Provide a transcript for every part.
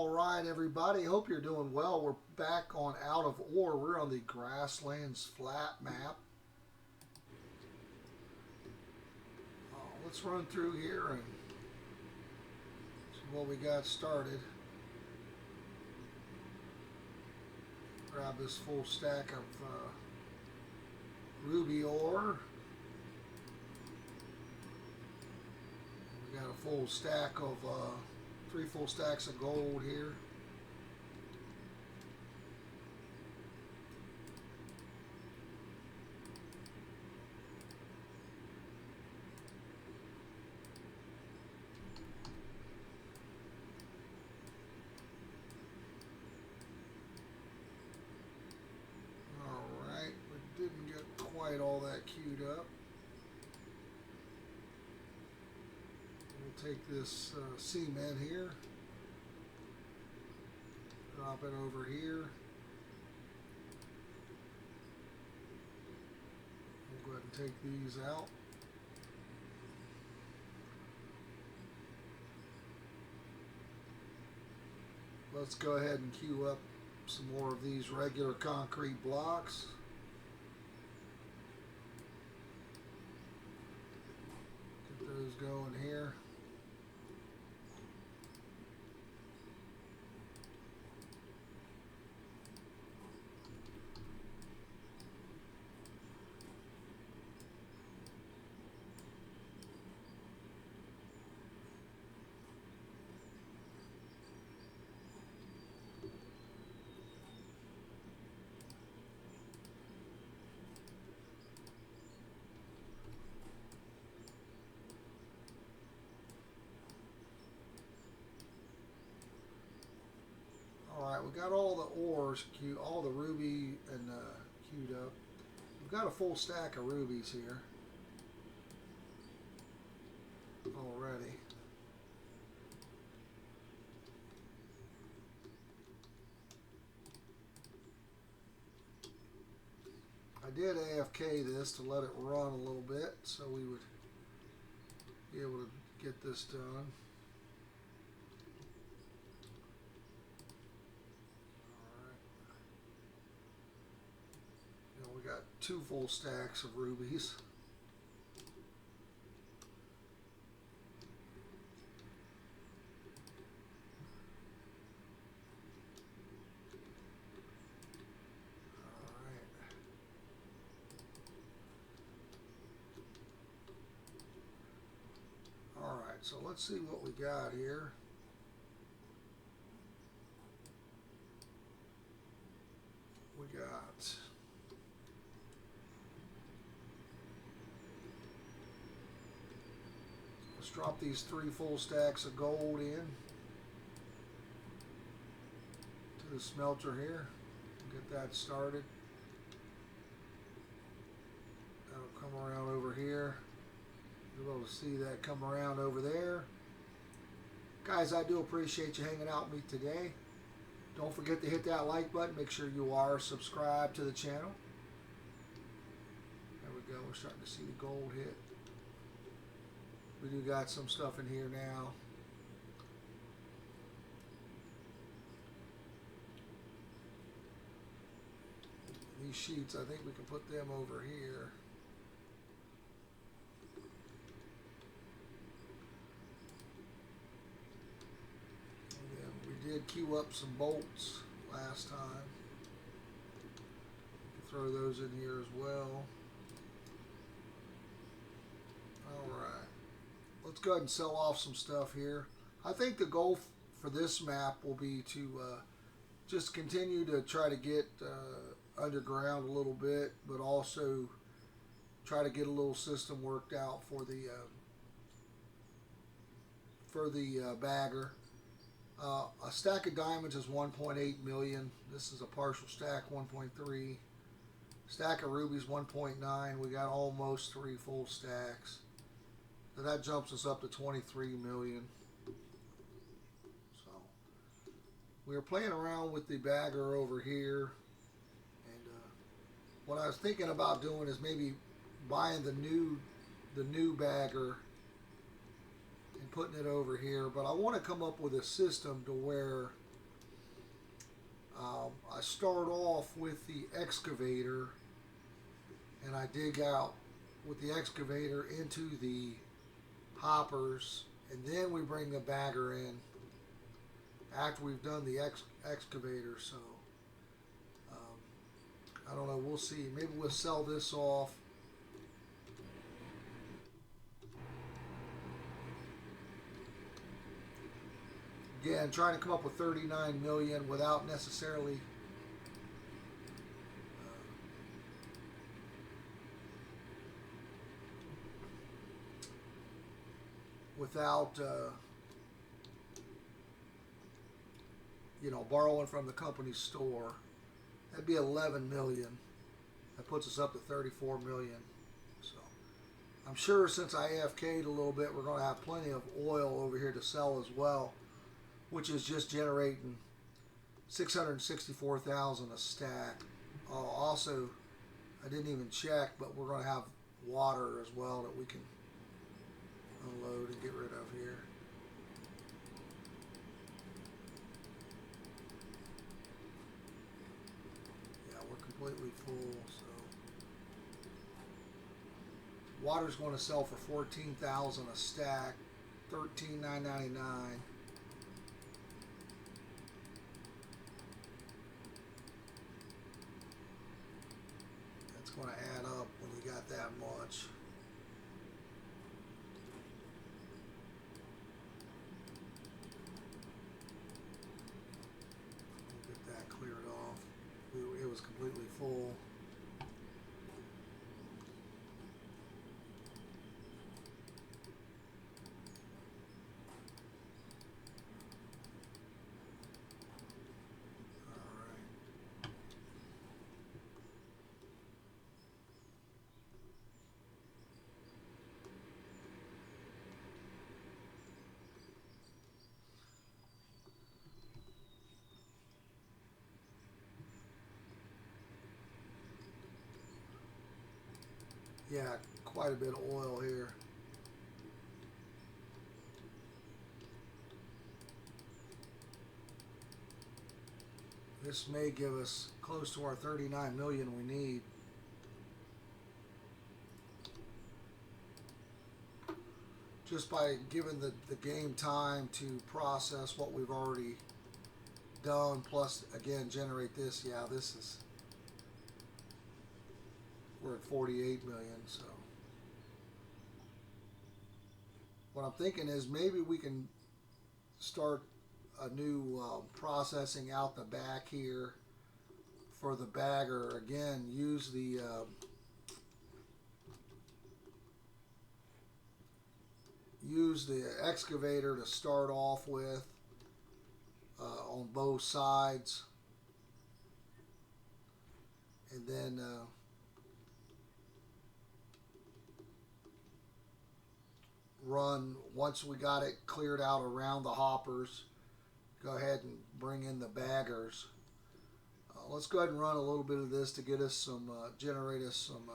All right, everybody. Hope you're doing well. We're back on Out of Ore. We're on the Grasslands flat map. Let's run through here and see what we got started. Grab this full stack of ruby ore. We got a full stack of 3 full stacks of gold here. Alright, we didn't get quite all that queued up. We'll take this cement here, drop it over here. We'll go ahead and take these out. Let's go ahead and queue up some more of these regular concrete blocks. Get those going here. Alright, we got all the ores queued, all the ruby and queued up. We've got a full stack of rubies here already. I did AFK this to let it run a little bit so we would be able to get this done. We got 2 full stacks of rubies. Alright, so let's see what we got here. We got drop these 3 full stacks of gold in to the smelter here. Get that started. That'll come around over here. You'll be able to see that come around over there. Guys, I do appreciate you hanging out with me today. Don't forget to hit that like button. Make sure you are subscribed to the channel. There we go. We're starting to see the gold hit. We do got some stuff in here now. These sheets, I think we can put them over here. And then we did queue up some bolts last time. We can throw those in here as well. Alright. Let's go ahead and sell off some stuff here. I think the goal for this map will be to just continue to try to get underground a little bit, but also try to get a little system worked out for the bagger. A stack of diamonds is 1.8 million. This is a partial stack, 1.3. Stack of rubies, 1.9. We got almost 3 full stacks. So that jumps us up to 23 million. So we were playing around with the bagger over here, and what I was thinking about doing is maybe buying the new bagger and putting it over here. But I want to come up with a system to where I start off with the excavator and I dig out with the excavator into the hoppers, and then we bring the bagger in after we've done the excavator. So I don't know, we'll see. Maybe we'll sell this off. Again, trying to come up with 39 million without necessarily without borrowing from the company store. That'd be 11 million. That puts us up to 34 million. So I'm sure since I AFK'd a little bit, we're going to have plenty of oil over here to sell as well, which is just generating 664,000 a stack. Also, I didn't even check, but we're going to have water as well that we can unload and get rid of here. Yeah, we're completely full, so water's going to sell for 14,000 a stack, 13,999. That's going to add up when you got that much. Cleared off. It was completely full. All right. Yeah, quite a bit of oil here. This may give us close to our 39 million we need. Just by giving the game time to process what we've already done, plus again generate this. Yeah, this is, we're at 48 million. So what I'm thinking is maybe we can start a new processing out the back here for the bagger. Again, use the excavator to start off with on both sides, and then run, once we got it cleared out around the hoppers, go ahead and bring in the baggers. Let's go ahead and run a little bit of this to get us some, generate us some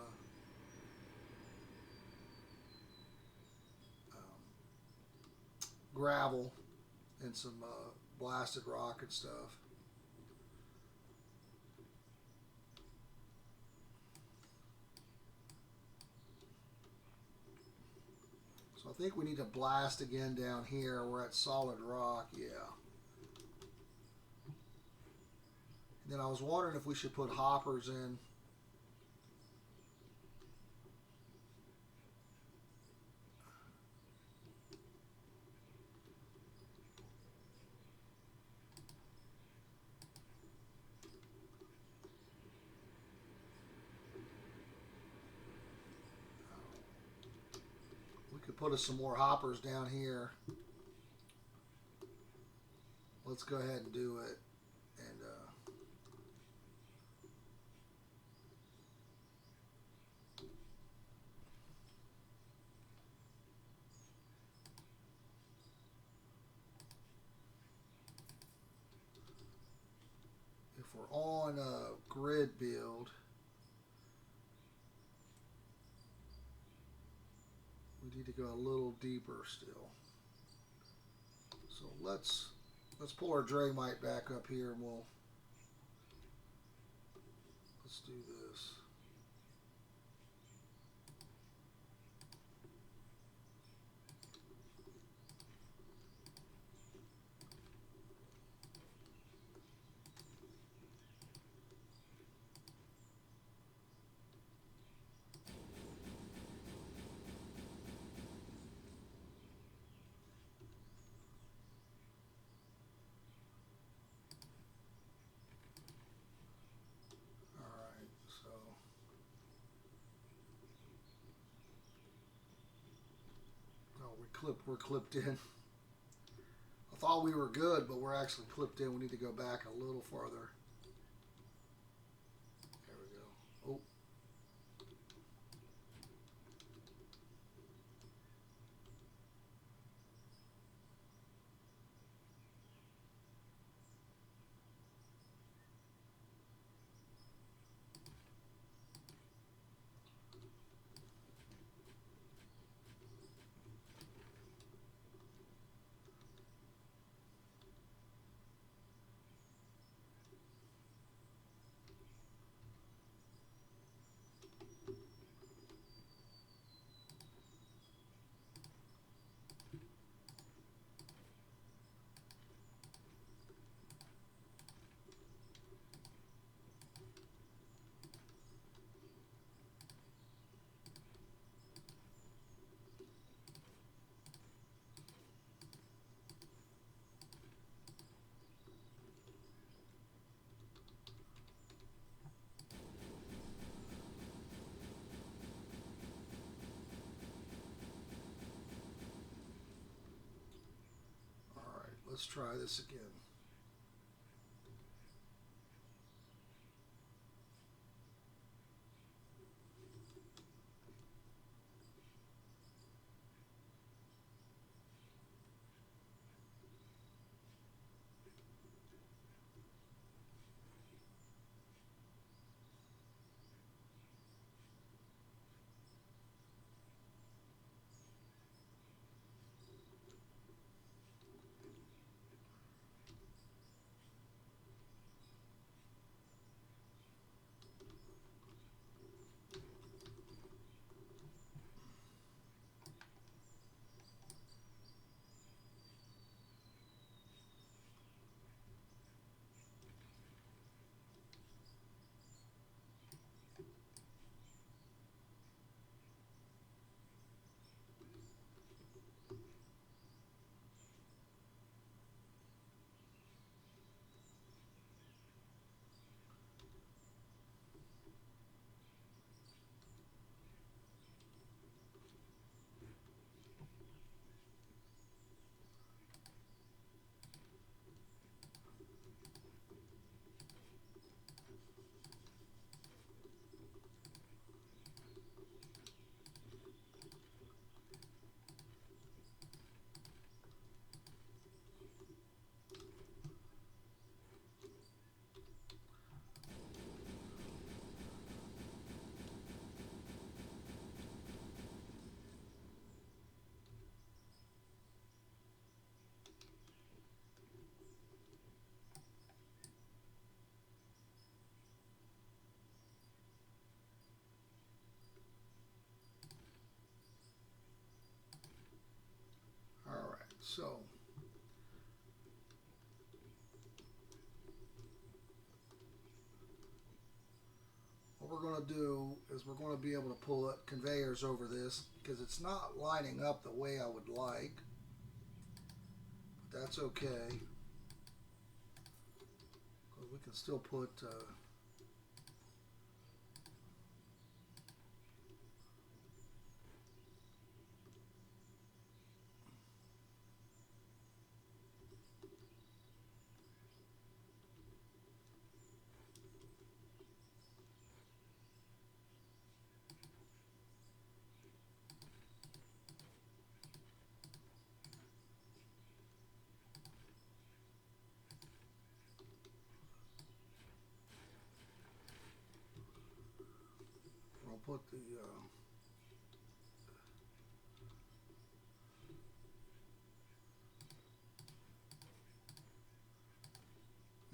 gravel and some blasted rock and stuff. So I think we need to blast again down here. We're at solid rock, yeah. And then I was wondering if we should put hoppers in. We could put us some more hoppers down here. Let's go ahead and do it. And if we're on a grid build, we need to go a little deeper still. So let's pull our Dragmite back up here, and we'll let's do this. We're clipped in. I thought we were good, but we're actually clipped in. We need to go back a little farther. There we go. Oh. Let's try this again. So what we're going to do is we're going to be able to pull conveyors over this because it's not lining up the way I would like. But that's okay. Because we can still put I'll put the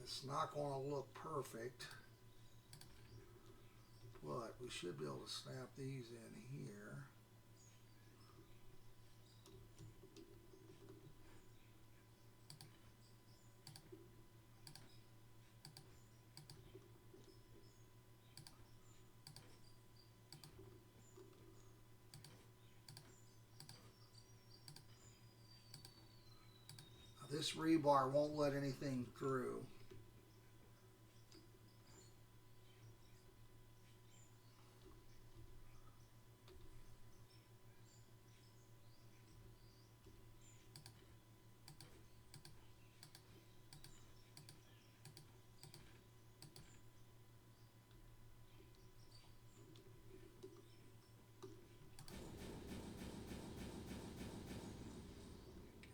it's not going to look perfect. but we should be able to snap these in here. Now, this rebar won't let anything through.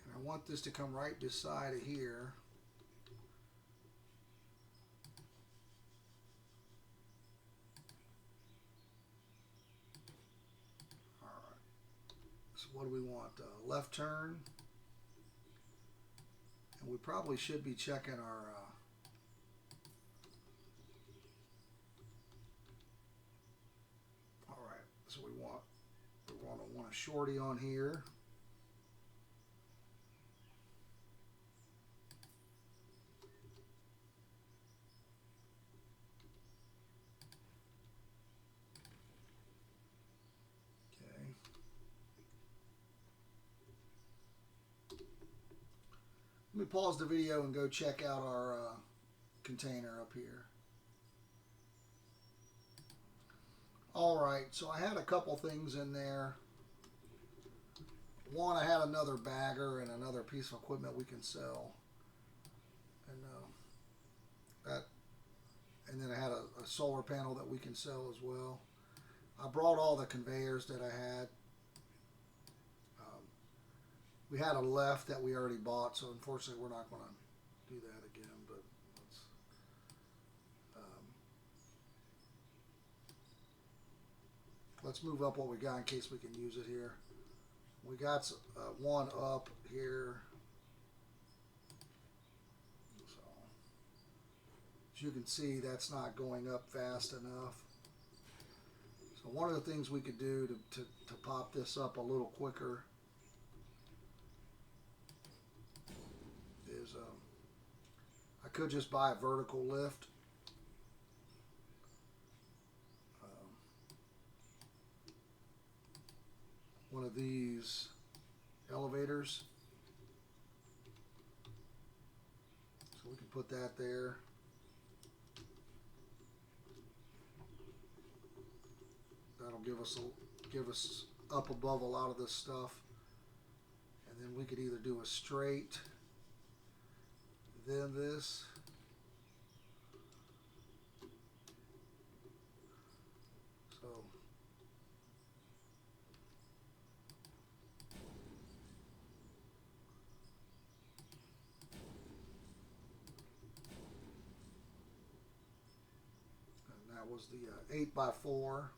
I want this to come right beside of here. All right. So what do we want? Left turn. And we probably should be checking our all right. So we want a shorty on here. Let me pause the video and go check out our container up here. Alright, so I had a couple things in there. One, I had another bagger and another piece of equipment we can sell. And then I had a solar panel that we can sell as well. I brought all the conveyors that I had. We had a left that we already bought, so unfortunately we're not going to do that again. But let's move up what we got in case we can use it here. We got one up here. So, as you can see, that's not going up fast enough. So one of the things we could do to pop this up a little quicker is I could just buy a vertical lift. One of these elevators. So we can put that there. That'll give us up above a lot of this stuff. And then we could either do a straight, then this. So and that was the 8x4.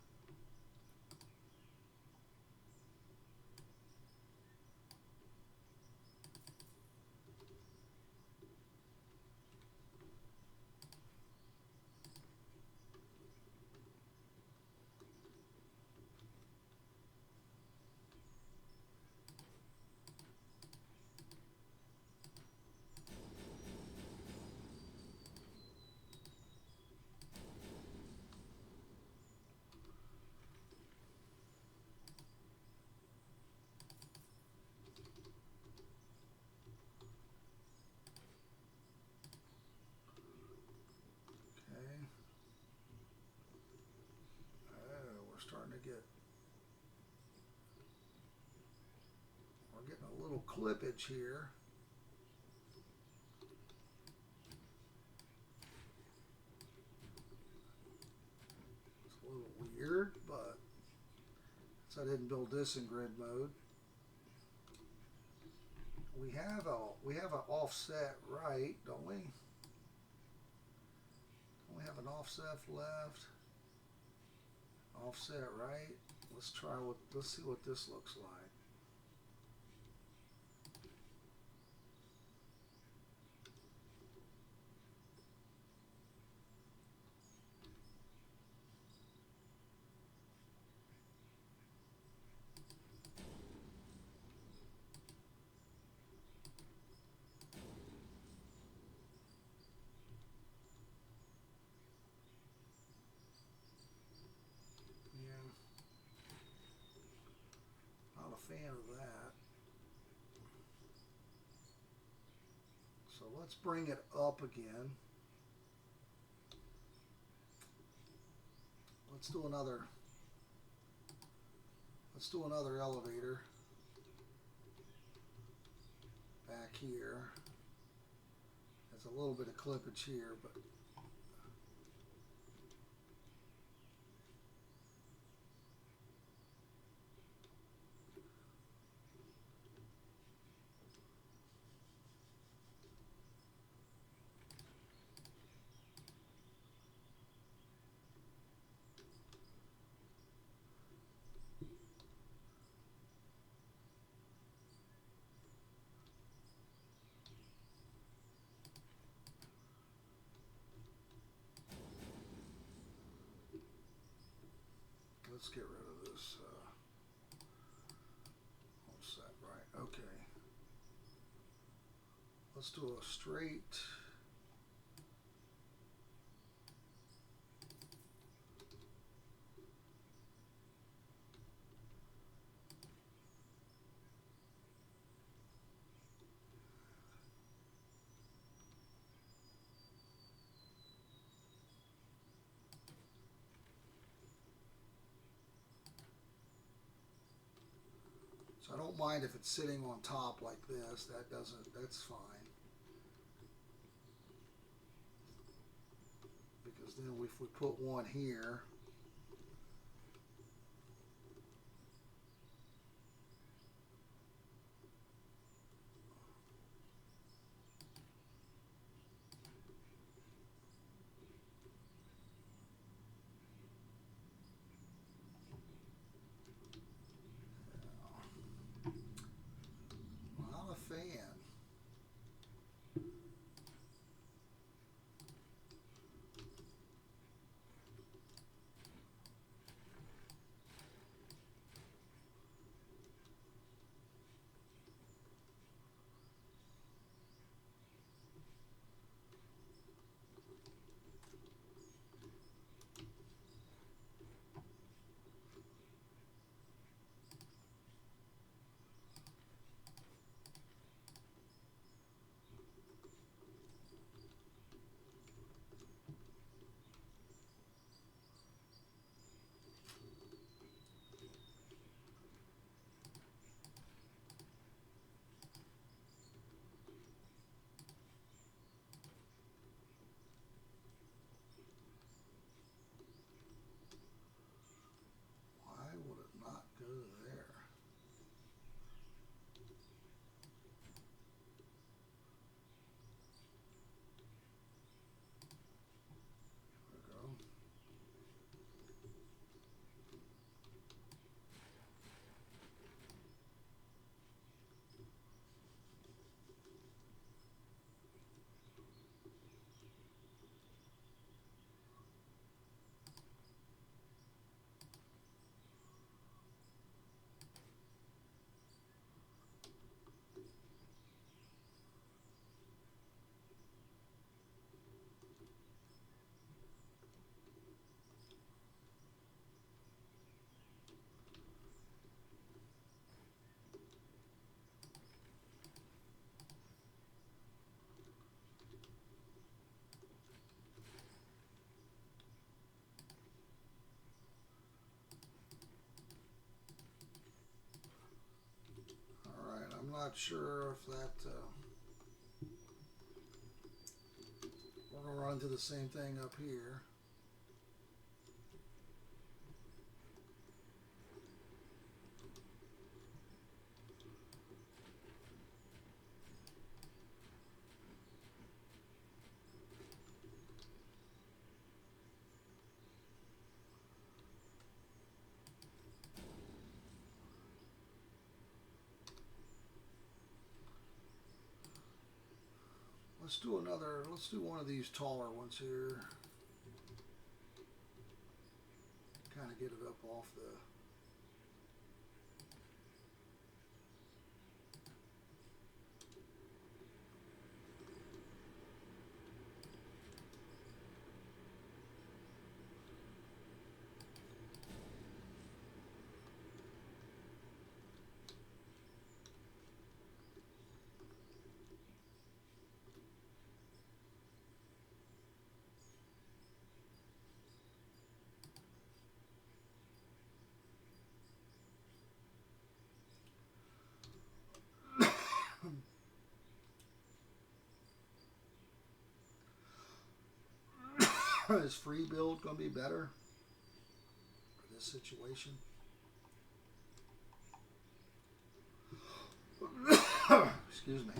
We're getting a little clippage here. It's a little weird, but since I didn't build this in grid mode, we have an offset right, don't we? Don't we have an offset left? Offset right. Let's see what this looks like. fan of that. So let's bring it up again. Let's do another elevator back here. There's a little bit of clippage here, but let's get rid of this. All set, right? Okay. Let's do a straight. So I don't mind if it's sitting on top like this. That's fine. Because then if we put one here, not a fan. Why would it not go there? There we go. All right, I'm not sure if that. We're gonna run into the same thing up here. Let's do one of these taller ones here. Kind of get it up off the. Is free build going to be better for this situation? Excuse me.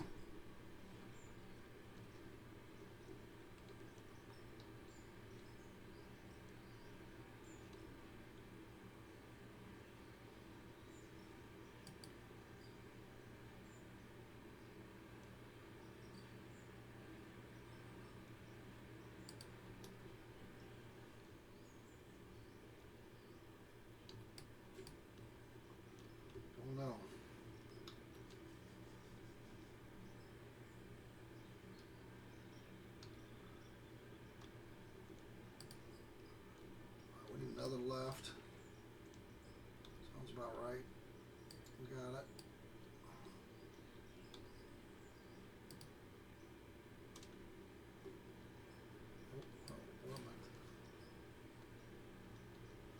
Don't know. We need another left. Sounds about right. We got it. What am I?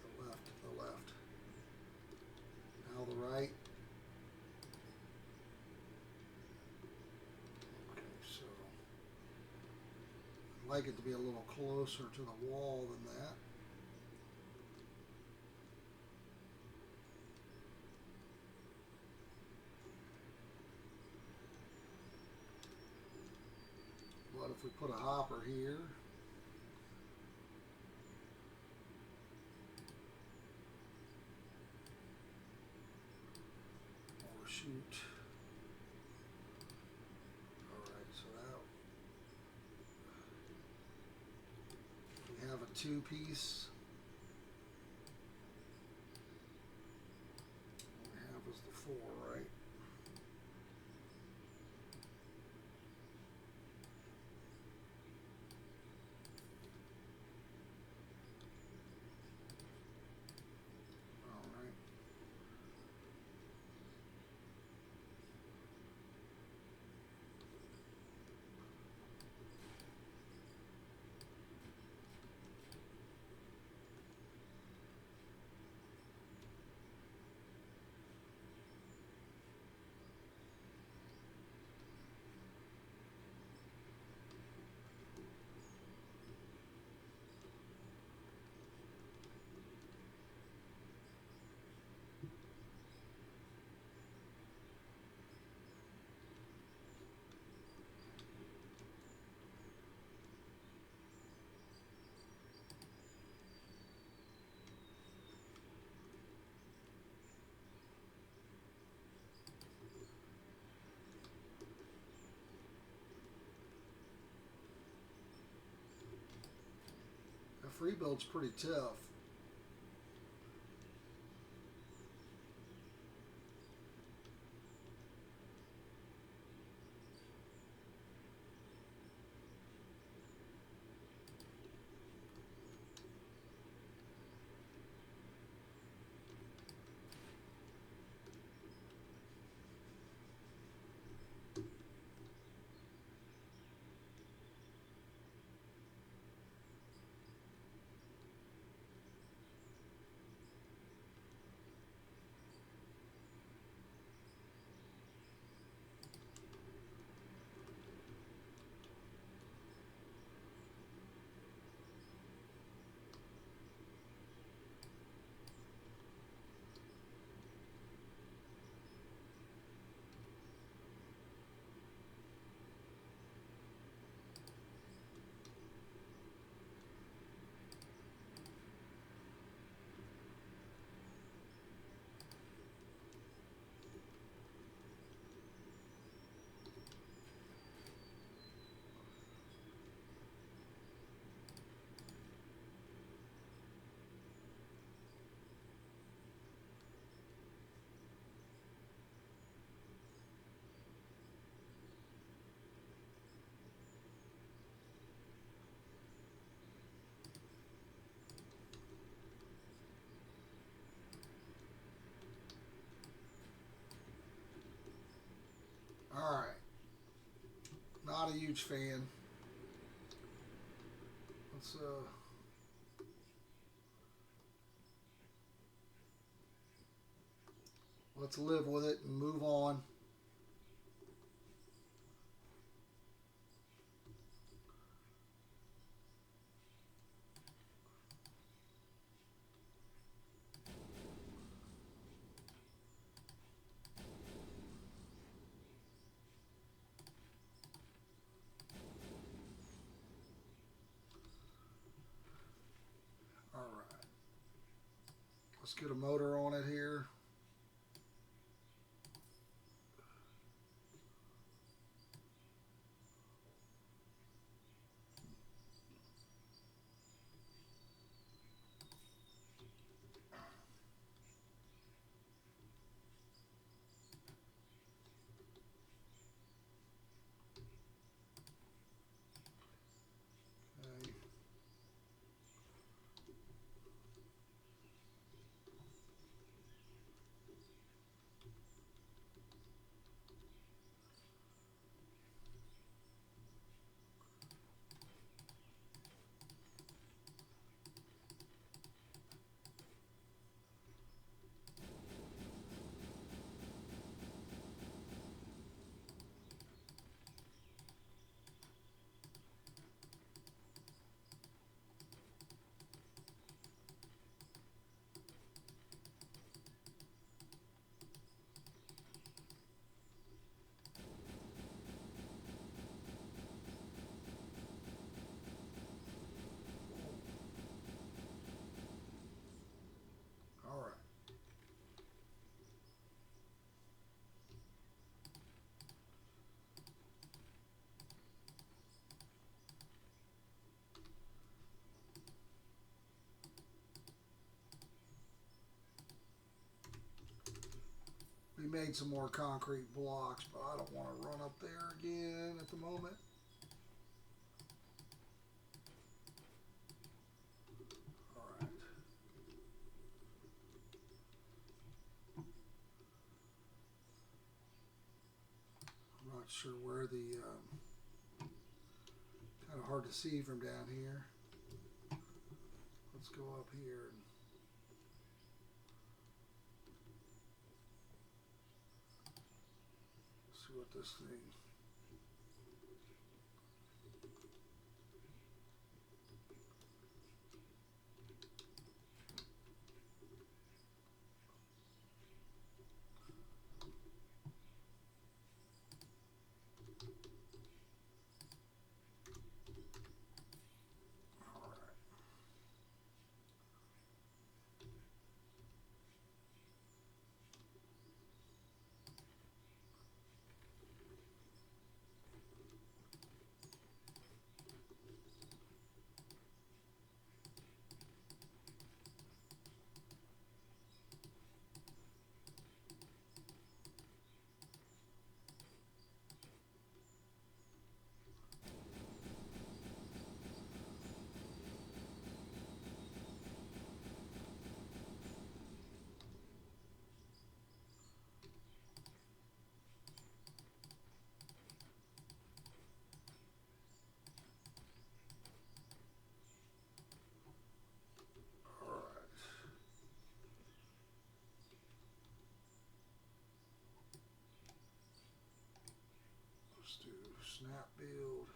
The left, the left. Now the right. Okay, so I'd like it to be a little closer to the wall than that. What if we put a hopper here? Or shoot. Alright, so that we have a two-piece. What we have is the four, right? Alright. That free build's pretty tough. Alright. Not a huge fan. Let's live with it and move on. Let's get a motor on it here. Okay. All right. We made some more concrete blocks, but I don't want to run up there again at the moment. All right. I'm not sure where the kind of hard to see from down here. Let's go up here and see what this thing. All right. All right. Let's do snap build.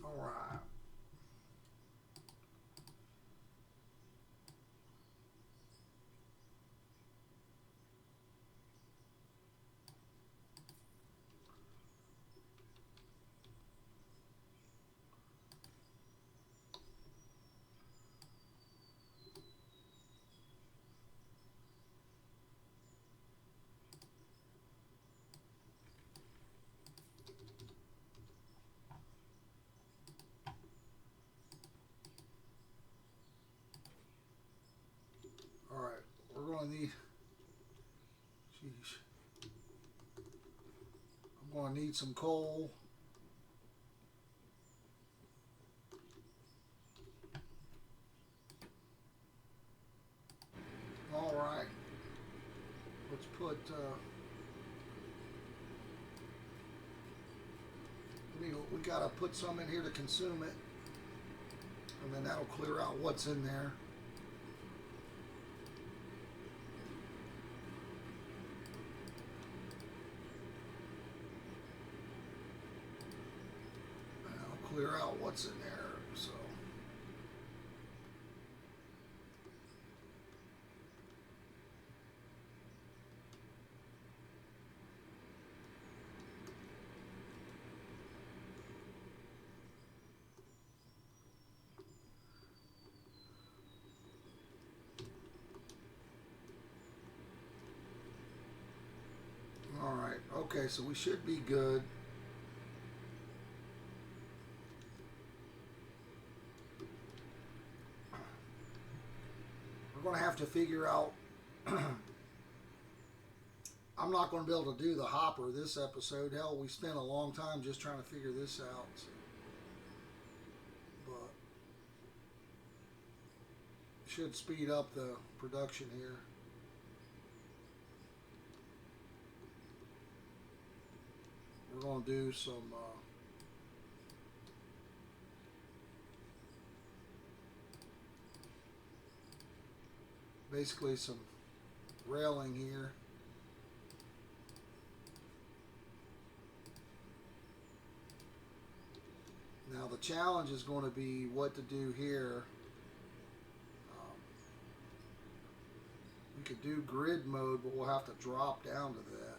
All right. All right. We're going to need. Sheesh. I'm going to need some coal. All right. Let's put. We gotta put some in here to consume it, and then that'll clear out what's in there. And that'll clear out what's in there. So. All right. Okay, so we should be good. We're going to have to figure out. I'm not going to be able to do the hopper this episode. Hell, we spent a long time just trying to figure this out. So. But should speed up the production here. We're going to do some basically some railing here. Now the challenge is going to be what to do here. We could do grid mode, but we'll have to drop down to that.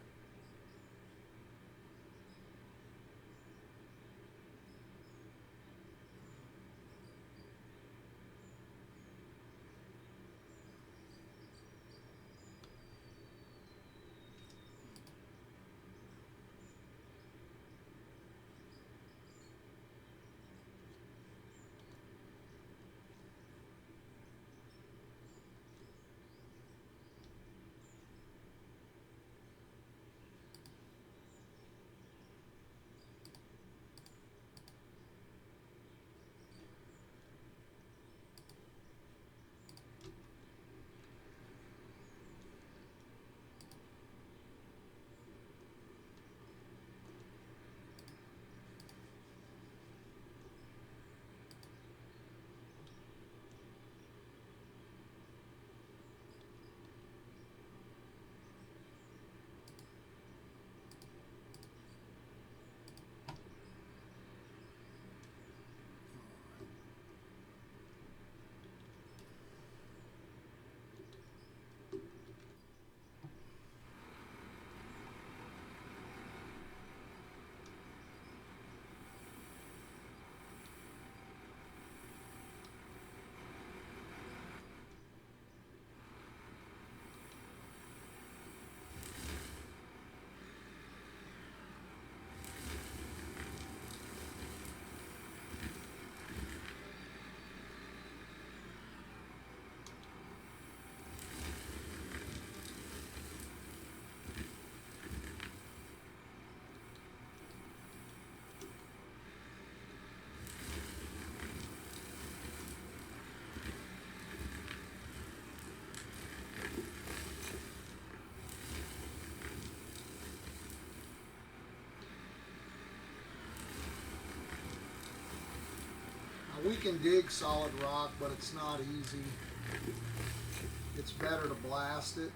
We can dig solid rock, but it's not easy. It's better to blast it.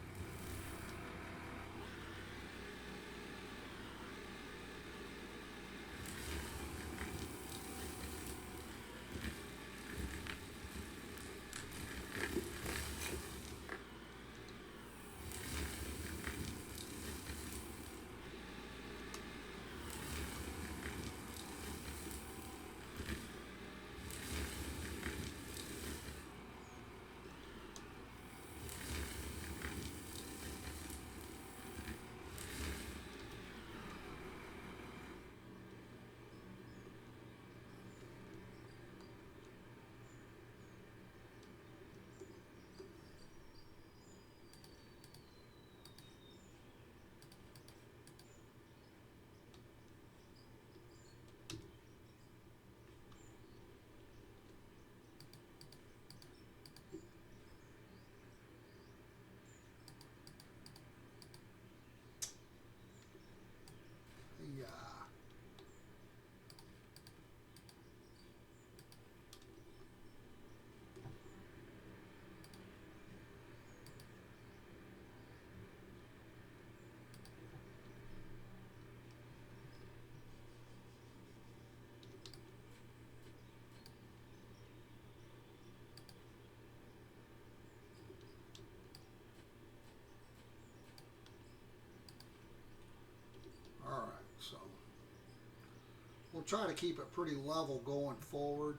try to keep it pretty level going forward.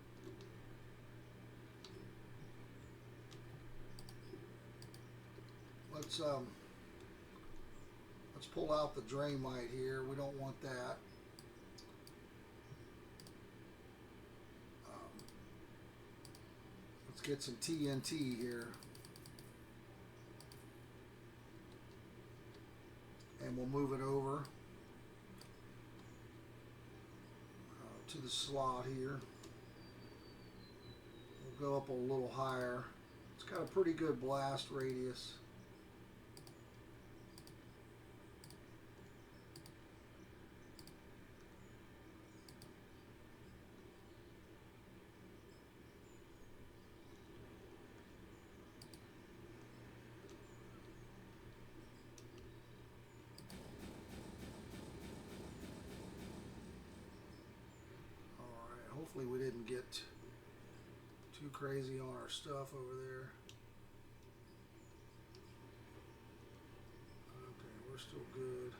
Let's pull out the drain light here. We don't want that. Let's get some TNT here. And we'll move it over to the slot here. We'll go up a little higher. It's got a pretty good blast radius. Hopefully we didn't get too crazy on our stuff over there. Okay, we're still good.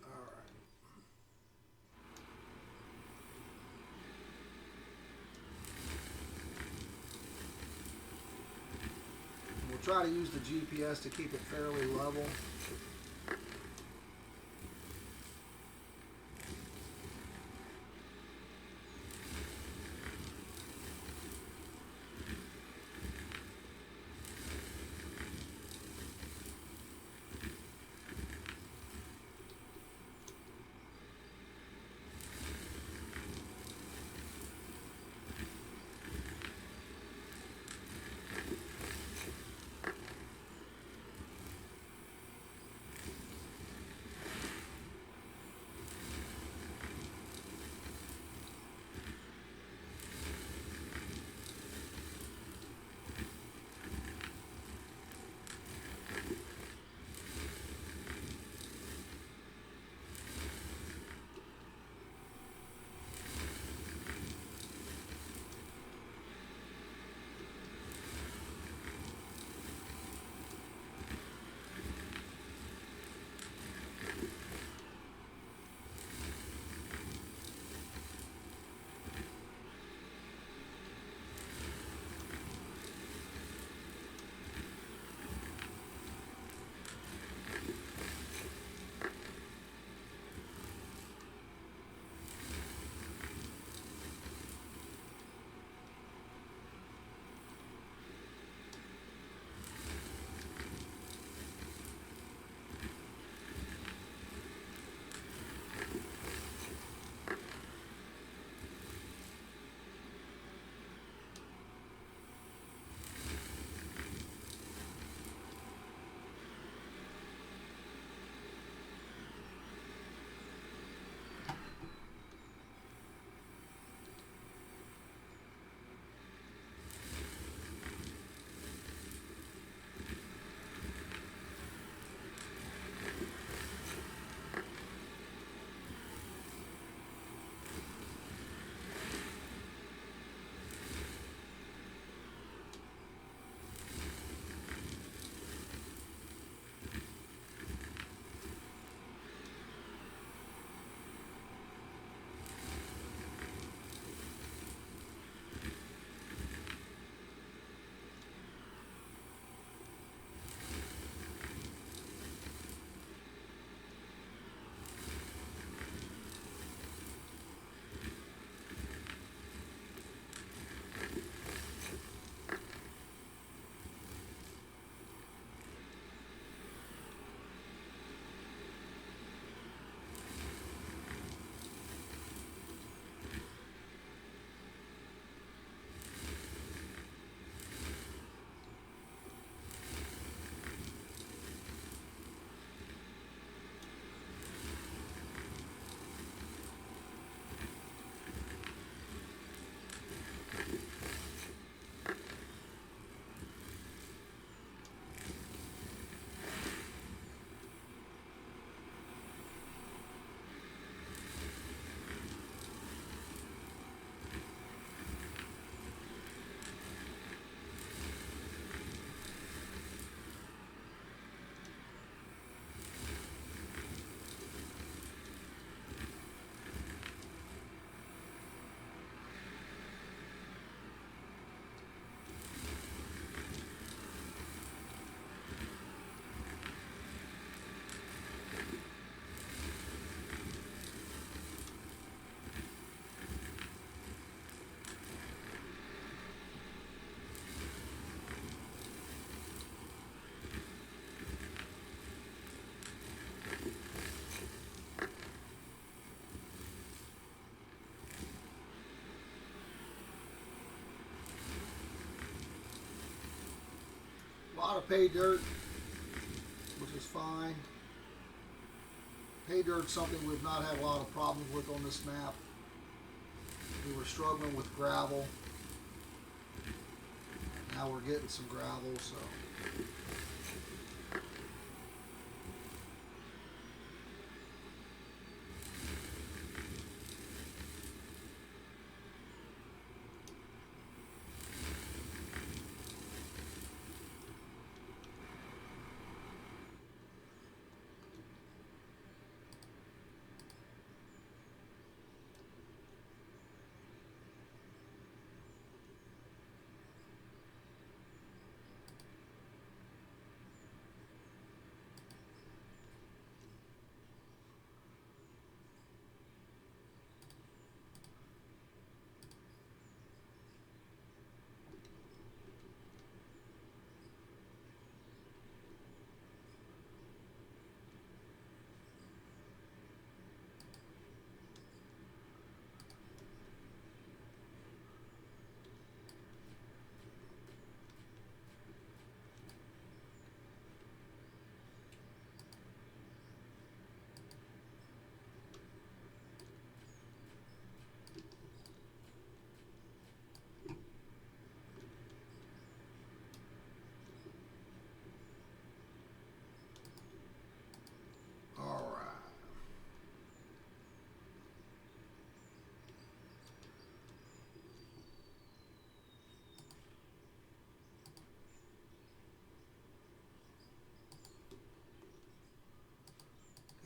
Alright. We'll try to use the GPS to keep it fairly level. lot of pay dirt, which is fine. Pay dirt's something we've not had a lot of problems with on this map. We were struggling with gravel. Now we're getting some gravel, so.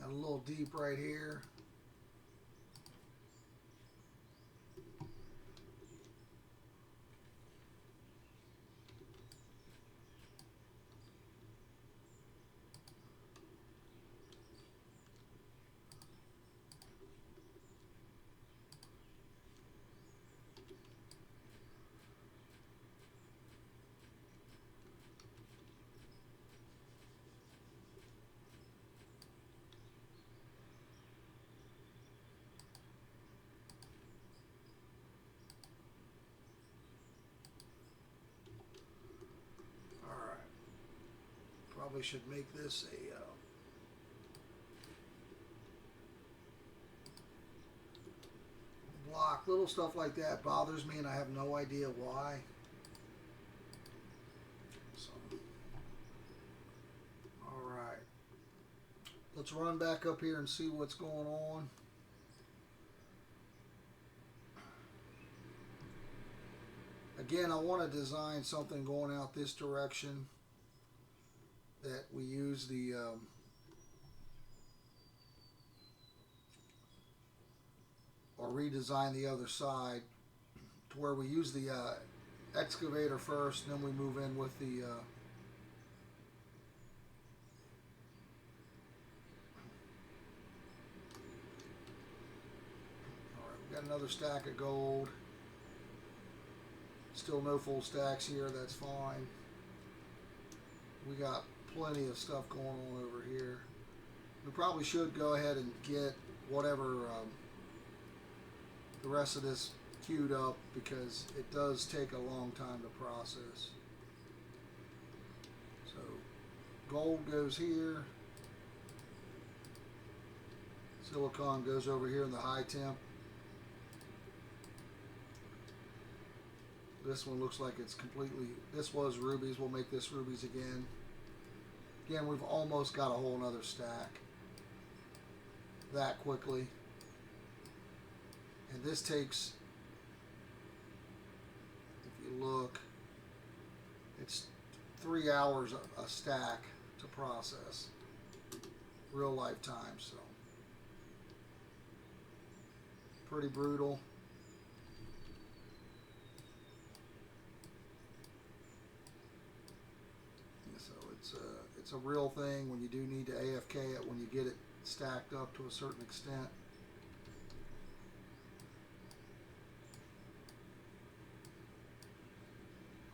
Got a little deep right here. Probably should make this a block. Little stuff like that bothers me, and I have no idea why. So, all right, let's run back up here and see what's going on. Again, I want to design something going out this direction that we use the or redesign the other side to where we use the excavator first, and then we move in with the all right, we got another stack of gold. Still no full stacks here, that's fine. We got plenty of stuff going on over here. We probably should go ahead and get whatever the rest of this queued up, because it does take a long time to process. So gold goes here. Silicon goes over here in the high temp. This one looks like it's completely, this was rubies. We'll make this rubies again. Again, we've almost got a whole nother stack that quickly. And this takes, if you look, it's 3 hours a stack to process. Real life time, so. Pretty brutal. It's a real thing when you do need to AFK it, when you get it stacked up to a certain extent.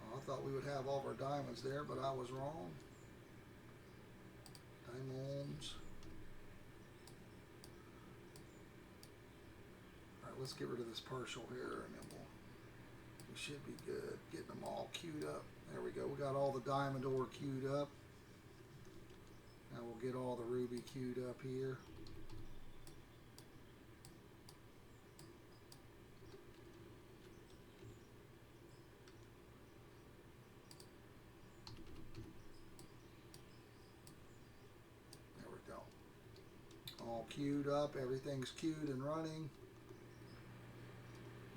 Oh, I thought we would have all of our diamonds there, but I was wrong. Diamonds. Alright, let's get rid of this partial here, and then we should be good. Getting them all queued up. There we go. We got all the diamond ore queued up. Now we'll get all the ruby queued up here. There we go. All queued up. Everything's queued and running.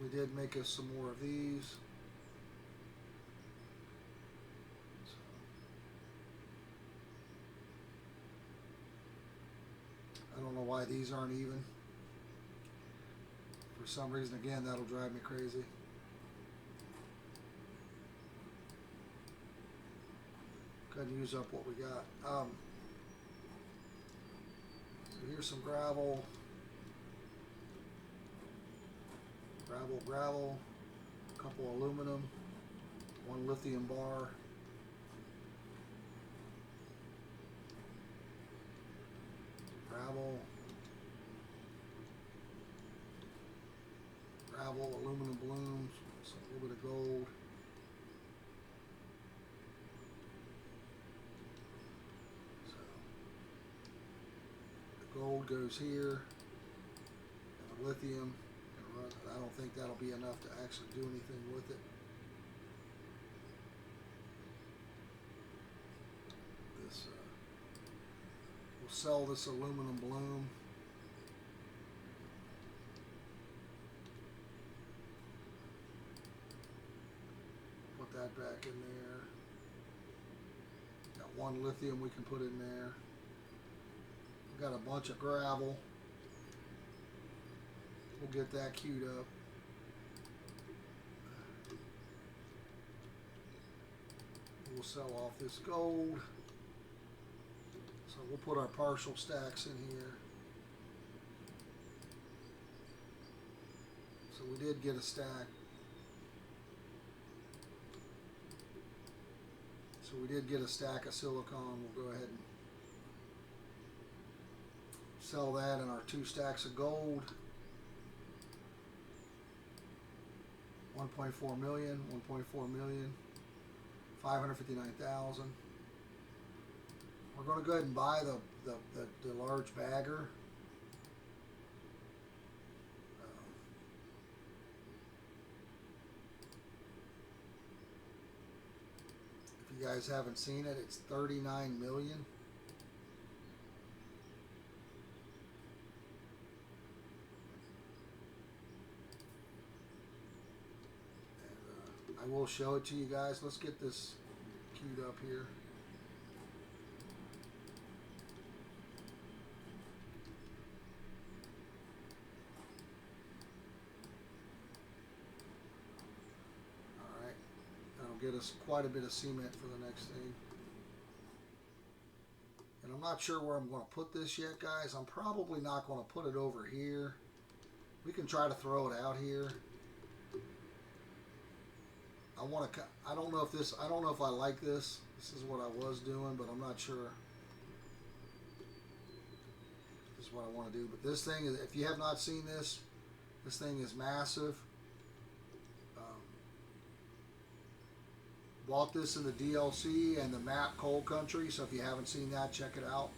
We did make us some more of these. I don't know why these aren't even. For some reason, again, that'll drive me crazy. Couldn't use up what we got. So here's some gravel. Gravel. A couple aluminum. One lithium bar. Gravel, aluminum blooms, a little bit of gold. So the gold goes here, and the lithium. I don't think that'll be enough to actually do anything with it. We'll sell this aluminum bloom. Put that back in there. Got one lithium we can put in there. We've got a bunch of gravel. We'll get that queued up. We'll sell off this gold. So we'll put our partial stacks in here. So we did get a stack. So we did get a stack of silicon. We'll go ahead and sell that in our 2 stacks of gold. 1.4 million, 1.4 million, 559,000. We're going to go ahead and buy the large bagger. If you guys haven't seen it, it's 39 million. And, I will show it to you guys. Let's get this queued up here. Get us quite a bit of cement for the next thing. And I'm not sure where I'm going to put this yet, guys. I'm probably not going to put it over here. We can try to throw it out here. I don't know if I like this. This is what I was doing, but I'm not sure this is what I want to do. But this thing is, if you have not seen this thing is massive. Bought this in the DLC and the map Coal Country, so if you haven't seen that, check it out.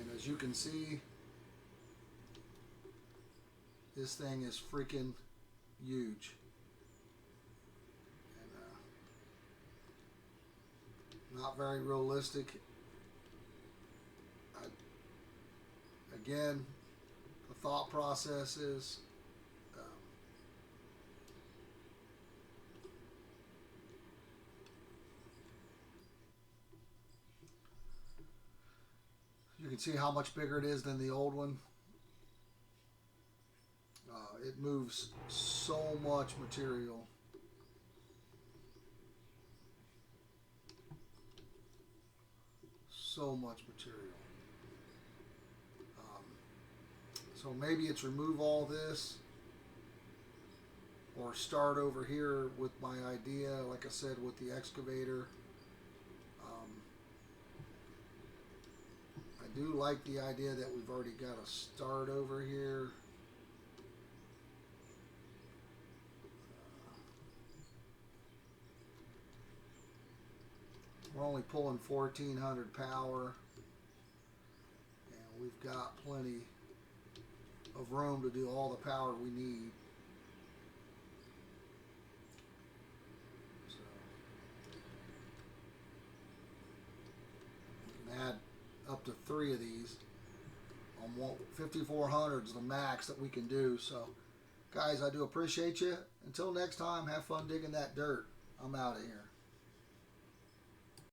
And as you can see, this thing is freaking huge. And, not very realistic. Again, the thought process is you can see how much bigger it is than the old one. It moves so much material. So much material. So maybe it's remove all this or start over here with my idea, like I said, with the excavator. I do like the idea that we've already got a start over here. we're only pulling 1400 power, and we've got plenty of room to do all the power we need. So we can add up to 3 of these. On 5400 is the max that we can do. So guys, I do appreciate you. Until next time, have fun digging that dirt. I'm out of here.